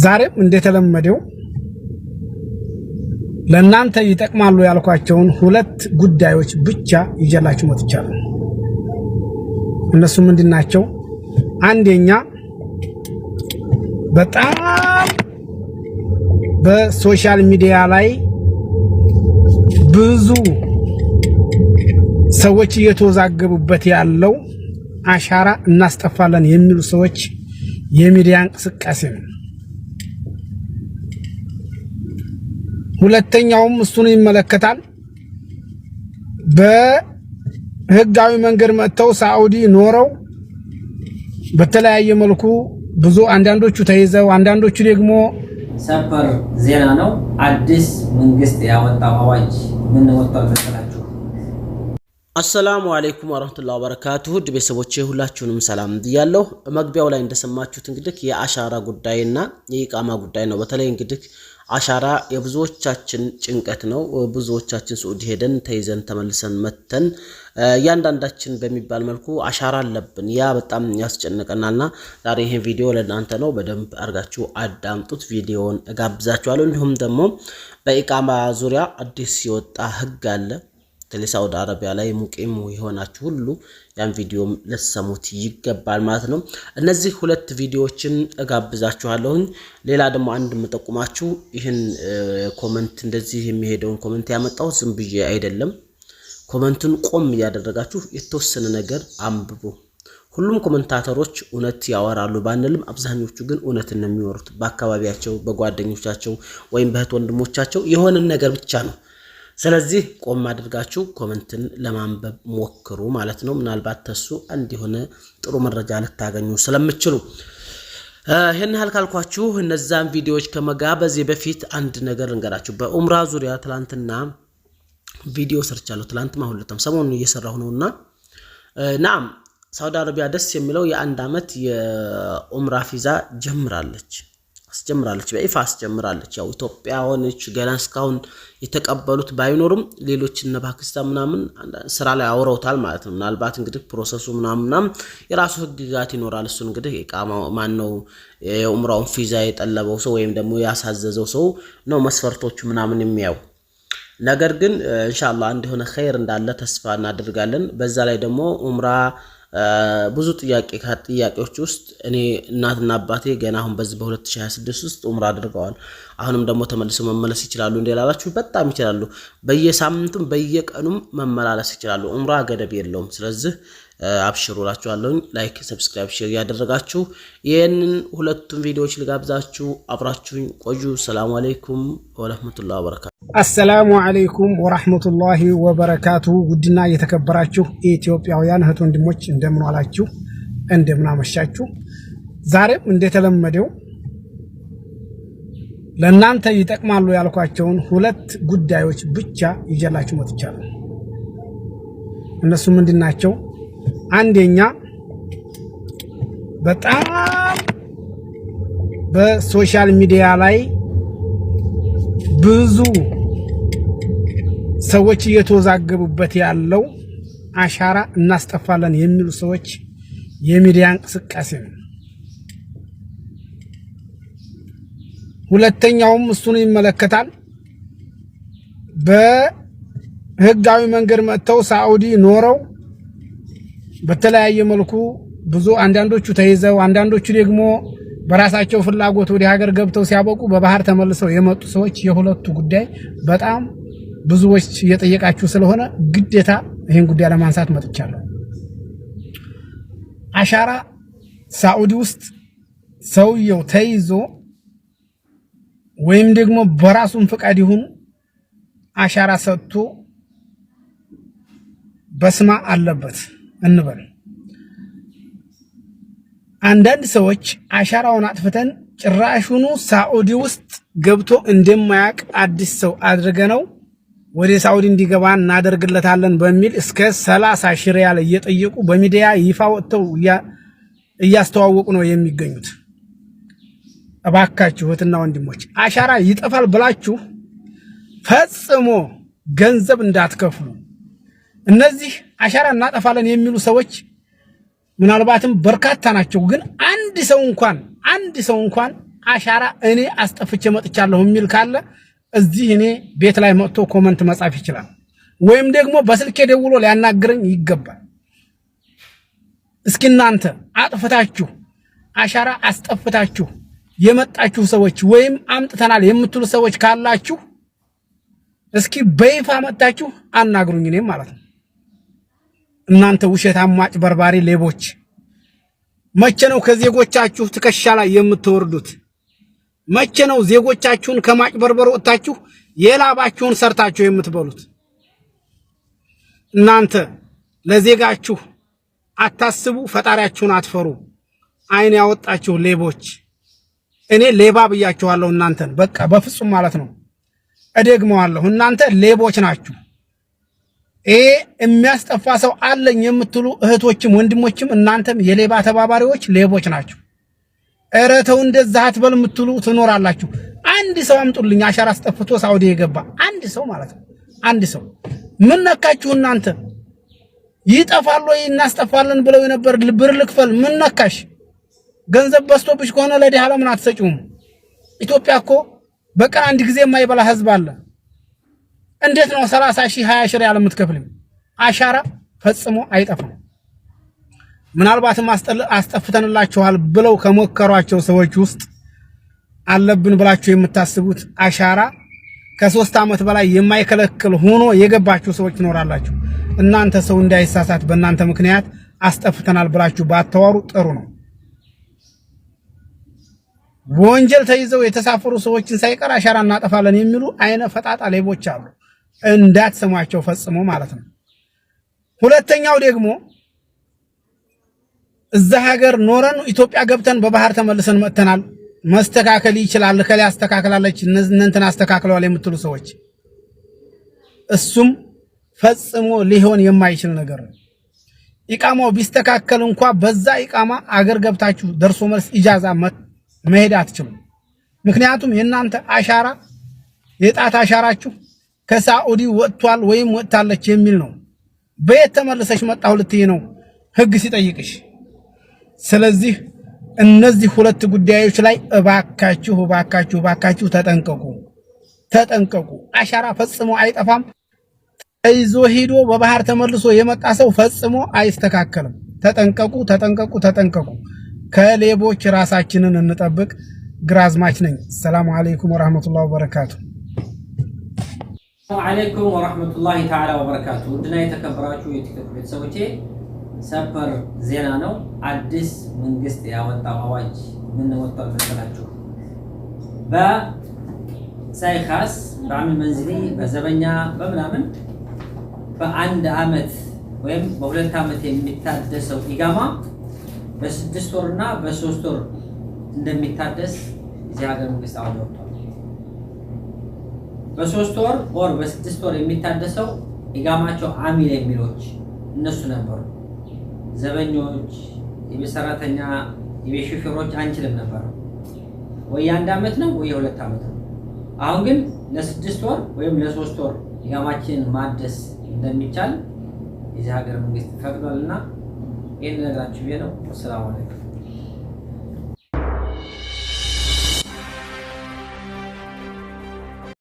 ዛሬም እንደተለመደው ለእናንተ ይጠቅማሉ ያልኳቸውን ሁለት ጉዳዮች ብቻ ይዤላችሁ መጥቻለሁ። እነሱ ምንድናቸው? አንደኛ በጣም በሶሻል ሚዲያ ላይ ብዙ ሰዎች እየተወዛገቡበት ያለው አሻራ እናስጠፋለን የሚሉ ሰዎች የሚዲያ እንቅስቃሴ ነው። ሁለተኛውም እሱን ይመለከታል። በህጋዊ መንገድ መጥተው ሳዑዲ ኖረው በተለያየ መልኩ ብዙ አንዳንዶቹ ተይዘው አንዳንዶቹ ደግሞ ሰበር ዜና ነው። አዲስ መንግስት ያወጣው አዋጅ ምን ወጣው ተሰላችሁ? አሰላሙ አለይኩም ወራህመቱላሂ ወበረካቱሁ። ቤተሰቦቼ ሁላችሁንም ሰላም ብያለሁ። መግቢያው ላይ እንደሰማችሁት እንግዲህ የአሻራ ጉዳይና የኢቃማ ጉዳይ ነው። በተለይ እንግዲህ አሻራ የብዙዎቻችን ጭንቀት ነው። ብዙዎቻችን ሱዑዲ ሄደን ተይዘን ተመልሰን መተን ያንዳንዳችን በሚባል መልኩ አሻራ አለብን። ያ በጣም ያስጨንቀናልና ዛሬ ይሄን ቪዲዮ ለእናንተ ነው። በደንብ አርጋችሁ አዳምጡት። ቪዲዮውን እጋብዛችኋለሁ። እንዲሁም ደግሞ በኢቃማ ዙሪያ አዲስ የወጣ ህግ አለ። ሳውዲ አረቢያ ላይ ሙቂም የሆናችሁ ሁሉ ያን ቪዲዮም ለሰሙት ይገባል ማለት ነው። እነዚህ ሁለት ቪዲዮዎችን እጋብዛችኋለሁ። ሌላ ደግሞ አንድ መጠቁማችሁ ይህን ኮሜንት እንደዚህ የሚሄደውን ኮሜንት ያመጣው ዝም ብዬ አይደለም። ኮሜንቱን ቆም ያደረጋችሁ የተወሰነ ነገር አንብቡ። ሁሉም ኮሜንታተሮች እውነት ያወራሉ ባንልም አብዛኞቹ ግን እውነትን ነው የሚወሩት። በአካባቢያቸው በጓደኞቻቸው ወይም በእህት ወንድሞቻቸው የሆነ ነገር ብቻ ነው። ስለዚህ ቆም አድርጋችሁ ኮሜንትን ለማንበብ ሞክሩ ማለት ነው። ምናልባት ተሱ አንድ የሆነ ጥሩ መረጃ ልታገኙ ስለምትችሉ ይሄን ያህል ካልኳችሁ እነዛን ቪዲዮዎች ከመጋበዝ በፊት አንድ ነገር እንገራችሁ። በኡምራ ዙሪያ ትላንትና ቪዲዮ ሰርቻለሁ። ትላንት ማሁለተም ሰሞኑን እየሰራሁ ነውና ናም ሳውዲ አረቢያ ደስ የሚለው የአንድ አመት የኡምራ ቪዛ ጀምራለች በይፋ አስጀምራለች። ያው ኢትዮጵያውያኖች ገና እስካሁን የተቀበሉት ባይኖርም ሌሎች እነ ፓኪስታን ምናምን ስራ ላይ አውረውታል ማለት ነው። ምናልባት እንግዲህ ፕሮሰሱ ምናምን የራሱ ህግጋት ይኖራል። እሱ እንግዲህ ኢቃማው ማን ነው የኡምራውን ቪዛ የጠለበው ሰው ወይም ደግሞ ያሳዘዘው ሰው ነው መስፈርቶቹ ምናምን የሚያው። ነገር ግን ኢንሻአላህ እንደሆነ ኸይር እንዳለ ተስፋ እናደርጋለን። በዛ ላይ ደግሞ ኡምራ ብዙ ጥያቄዎች ውስጥ እኔ እናትና አባቴ ገና አሁን በዚህ በ2026 ውስጥ ኡምራ አድርገዋል። አሁንም ደግሞ ተመልሰው መመለስ ይችላሉ። እንደላላችሁ በጣም ይችላሉ። በየሳምንቱም በየቀኑም መመላለስ ይችላሉ። ኡምራ ገደብ የለውም። ስለዚህ አብሽሩ እላችኋለሁ። ላይክ፣ ሰብስክራይብ፣ ሼር ያደረጋችሁ ይሄንን ሁለቱም ቪዲዮዎች ልጋብዛችሁ አብራችሁኝ ቆዩ። ሰላም አለይኩም ወራህመቱላሂ ወበረካቱ። አሰላሙ አለይኩም ወራህመቱላሂ ወበረካቱ። ውድና የተከበራችሁ ኢትዮጵያውያን እህት ወንድሞች እንደምን ዋላችሁ? እንደምን አመሻችሁ? ዛሬም እንደተለመደው ለእናንተ ይጠቅማሉ ያልኳቸውን ሁለት ጉዳዮች ብቻ ይዤላችሁ መጥቻለሁ። እነሱ ምንድናቸው? አንደኛ በጣም በሶሻል ሚዲያ ላይ ብዙ ሰዎች እየተወዛገቡበት ያለው አሻራ እናስጠፋለን የሚሉ ሰዎች የሚዲያ እንቅስቃሴ ነው። ሁለተኛውም እሱን ይመለከታል። በህጋዊ መንገድ መጥተው ሳዑዲ ኖረው በተለያየ መልኩ ብዙ አንዳንዶቹ ተይዘው አንዳንዶቹ ደግሞ በራሳቸው ፍላጎት ወደ ሀገር ገብተው ሲያበቁ በባህር ተመልሰው የመጡ ሰዎች የሁለቱ ጉዳይ በጣም ብዙዎች እየጠየቃችሁ ስለሆነ ግዴታ ይሄን ጉዳይ ለማንሳት መጥቻለሁ። አሻራ ሳዑዲ ውስጥ ሰውየው ተይዞ ወይም ደግሞ በራሱን ፍቃድ ይሁን አሻራ ሰጥቶ በስማ አለበት እንበል። አንዳንድ ሰዎች አሻራውን አጥፍተን ጭራሹኑ ሳዑዲ ውስጥ ገብቶ እንደማያቅ አዲስ ሰው አድርገነው ወደ ሳዑዲ እንዲገባ እናደርግለታለን በሚል እስከ 30 ሺህ ሪያል እየጠየቁ በሚዲያ ይፋ ወጥተው እያስተዋወቁ ነው የሚገኙት። እባካችሁ እህትና ወንድሞች አሻራ ይጠፋል ብላችሁ ፈጽሞ ገንዘብ እንዳትከፍሉ። እነዚህ አሻራ እናጠፋለን የሚሉ ሰዎች ምናልባትም በርካታ ናቸው። ግን አንድ ሰው እንኳን አሻራ እኔ አስጠፍቼ መጥቻለሁ የሚል ካለ እዚህ እኔ ቤት ላይ መጥቶ ኮሜንት መጻፍ ይችላል ወይም ደግሞ በስልክ ደውሎ ሊያናግረኝ ይገባል እስኪ እናንተ አጥፍታችሁ አሻራ አስጠፍታችሁ የመጣችሁ ሰዎች ወይም አምጥተናል የምትሉ ሰዎች ካላችሁ እስኪ በይፋ መጣችሁ አናግሩኝ እኔ ማለት ነው እናንተ ውሸታም ማጭበርባሪ ሌቦች መቼ ነው ከዜጎቻችሁ ትከሻ ላይ የምትወርዱት መቼ ነው ዜጎቻችሁን ከማጭበርበር ወጣችሁ የላባችሁን ሰርታችሁ የምትበሉት እናንተ ለዜጋችሁ አታስቡ ፈጣሪያችሁን አትፈሩ አይን ያወጣችሁ ሌቦች እኔ ሌባ ብያችኋለሁ እናንተን በቃ በፍጹም ማለት ነው እደግመዋለሁ እናንተ ሌቦች ናችሁ የሚያስጠፋ ሰው አለኝ የምትሉ እህቶችም ወንድሞችም እናንተም የሌባ ተባባሪዎች ሌቦች ናችሁ እረተው እንደዛ አትበል የምትሉ ትኖራላችሁ አንድ ሰው አምጡልኝ አሻራ አስጠፍቶ ሳውዲ የገባ አንድ ሰው ማለት ነው አንድ ሰው ምን ነካችሁ እናንተ ይጠፋል ወይ እናስጠፋለን ብለው የነበር ብር ልክፈል ምን ነካሽ ገንዘብ በስቶብሽ ከሆነ ለዲህ ዓለም አትሰጪውም ኢትዮጵያ እኮ በቀን አንድ ጊዜ የማይበላ ህዝብ አለ እንዴት ነው 30,000 20,000 ሪያል የምትከፍልኝ አሻራ ፈጽሞ አይጠፋም ምናልባትም አስጠፍተንላችኋል ብለው ከሞከሯቸው ሰዎች ውስጥ አለብን ብላችሁ የምታስቡት አሻራ ከ3 አመት በላይ የማይከለክል ሆኖ የገባችሁ ሰዎች ትኖራላችሁ እናንተ ሰው እንዳይሳሳት በእናንተ ምክንያት አስጠፍተናል ብላችሁ ባታወሩ ጥሩ ነው ወንጀል ተይዘው የተሳፈሩ ሰዎችን ሳይቀር አሻራ እናጠፋለን የሚሉ አይነ ፈጣጣ ሌቦች አሉ እንዳትሰማቸው ፈጽሞ ማለት ነው ሁለተኛው ደግሞ እዛ ሀገር ኖረን ኢትዮጵያ ገብተን በባህር ተመልሰን መጥተናል መስተካከል ይችላል ከላይ አስተካክላለች እንንተና አስተካክለዋል የምትሉ ሰዎች እሱም ፈጽሞ ሊሆን የማይችል ነገር ነው ኢቃማው ቢስተካከል እንኳን በዛ ኢቃማ አገር ገብታችሁ ደርሶ መልስ ኢጃዛ መሄድ አትችሉም ምክንያቱም የናንተ አሻራ የጣት አሻራችሁ ከሳዑዲ ወጥቷል ወይም ወጣለች የሚል ነው በየት ተመለሰሽ መጣሁ ልትይ ነው ህግ ሲጠይቅሽ ስለዚህ እነዚህ ሁለት ጉዳዮች ላይ እባካችሁ ተጠንቀቁ አሻራ ፈጽሞ አይጠፋም አይዞ ሄዶ በባህር ተመልሶ የመጣ ሰው ፈጽሞ አይስተካከልም ተጠንቀቁ ከሌቦች ራሳችንን እንጠብቅ ግራዝማች ነኝ ሰላም አለይኩም ወራህመቱላሂ ወበረካቱ ወአለይኩም ወራህመቱላሂ ተዓላ ወበረካቱ ውድና የተከበራችሁ የቲክቶክ ቤተሰቦቼ ሰበር ዜና ነው አዲስ መንግስት ያወጣው አዋጅ ምን ወጣው ተከታተሉ በሳይኻስ በአሚል መንዝሊ በዘበኛ በመላምን በአንድ አመት ወይም በሁለት አመት የሚታደሰው ኢጋማ በ6 ወርና በ3 ወር እንደሚታደስ እዚህ ሀገር መንግስት አዋጅ ወጥቷል በ3 ወር በ6 ወር የሚታደሰው ኢጋማቸው አሚል የሚሎች እነሱ ነበሩ ዘበኞች የሰራተኛ የሹፌሮች አንችልም ነበር ወይ አንድ አመት ነው ወይ 2 አመት ነው አሁን ግን ለ6 ወር ወይም ለ3 ወር ኢጋማችን ማደስ እንደሚቻል እዚህ ሀገር መንግስት ፈቅዷልና ይሄን ነገራችሁ ነው ሰላም አለይኩም